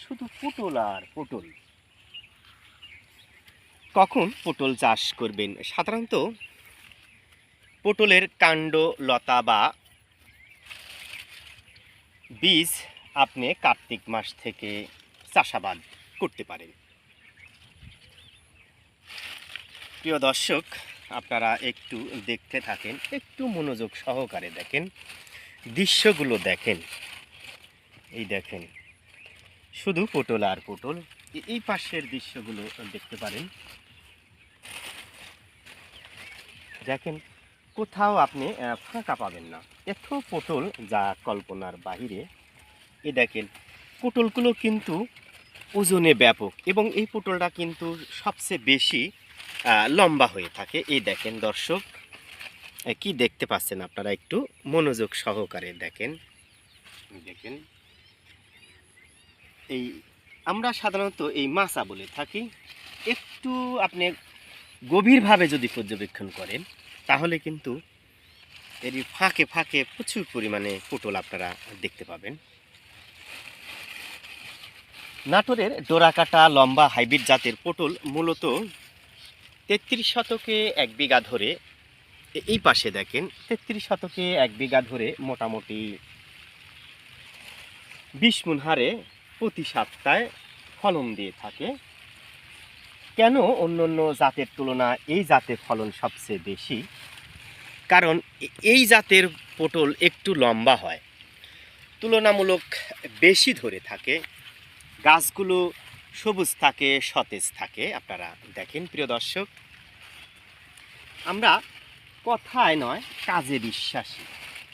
শুধু পটল আর পটল। কখন পটল চাষ করবেন? সাধারণত পটলের কাণ্ড, লতা বা বীজ আপনি কার্তিক মাস থেকে চাষাবাদ করতে পারেন। প্রিয় দর্শক, আপনারা একটু দেখতে থাকেন, একটু মনোযোগ সহকারে দেখেন, দৃশ্যগুলো দেখেন। এই দেখেন, শুধু পটল আর পটল। এই পাশের দৃশ্যগুলো দেখতে পারেন। দেখেন, কোথাও আপনি ফাঁকা পাবেন না, এত পটল যা কল্পনার বাহিরে। এ দেখেন, পটলগুলো কিন্তু ওজনে ব্যাপক এবং এই পটলটা কিন্তু সবচেয়ে বেশি লম্বা হয়ে থাকে। এই দেখেন দর্শক, কি দেখতে পাচ্ছেন আপনারা একটু মনোযোগ সহকারে দেখেন। দেখেন, এই আমরা সাধারণত এই মাছা বলে থাকি। একটু আপনি গভীরভাবে যদি পর্যবেক্ষণ করেন তাহলে কিন্তু এর ফাঁকে ফাঁকে প্রচুর পরিমাণে পটল আপনারা দেখতে পাবেন। নাটোরের ডোরাকাটা লম্বা হাইব্রিড জাতের পটল মূলত ৩৩ শতকে ১ বিঘা ধরে, এই পাশে দেখেন ৩৩ শতকে ১ বিঘা ধরে মোটামুটি ২০ মণ হারে প্রতি সপ্তাহে ফলন দিয়ে থাকে। কেন অন্য অন্য জাতের তুলনায় এই জাতের ফলন সবচেয়ে বেশি? কারণ এই জাতের পটল একটু লম্বা হয়, তুলনামূলক বেশি ধরে থাকে, গাছগুলো সবুজ থাকে, সতেজ থাকে। আপনারা দেখেন প্রিয় দর্শক, আমরা কথায় নয় কাজে বিশ্বাসী।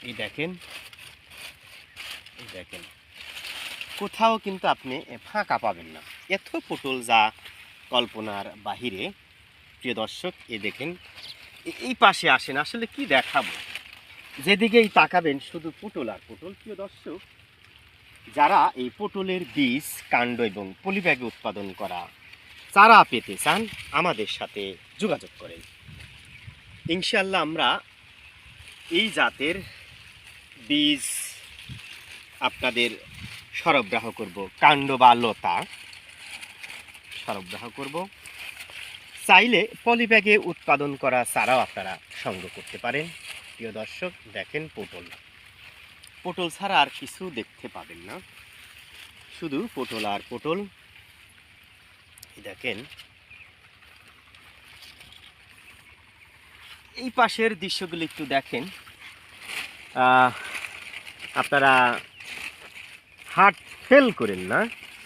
এই দেখেন, এই দেখেন, কোথাও কিন্তু আপনি ফাঁকা পাবেন না, এত পটল যা কল্পনার বাহিরে। প্রিয় দর্শক, এই দেখেন, এই পাশে আসেন, আসলে কি দেখাবো, যেদিকেই তাকাবেন শুধু পটল আর পটল। প্রিয় দর্শক, যারা এই পটলের বীজ, কাণ্ড এবং পলিব্যাগে উৎপাদন করা চারা পেতে চান, আমাদের সাথে যোগাযোগ করেন। ইনশাআল্লাহ আমরা এই জাতের বীজ আপনাদের সরবরাহ করব, কাণ্ড বা লতা সরবরাহ করব। চাইলে পলিব্যাগে উৎপাদন করা চারাও আপনারা সংগ্রহ করতে পারেন। প্রিয় দর্শক, দেখেন পটল, পটল ছাড়া আর কিছু দেখতে পাবেন না, শুধু পটল আর পটল। দেখেন, এই পাশের দৃশ্যগুলো একটু দেখেন। আপনারা হার্ট ফেল করেন না।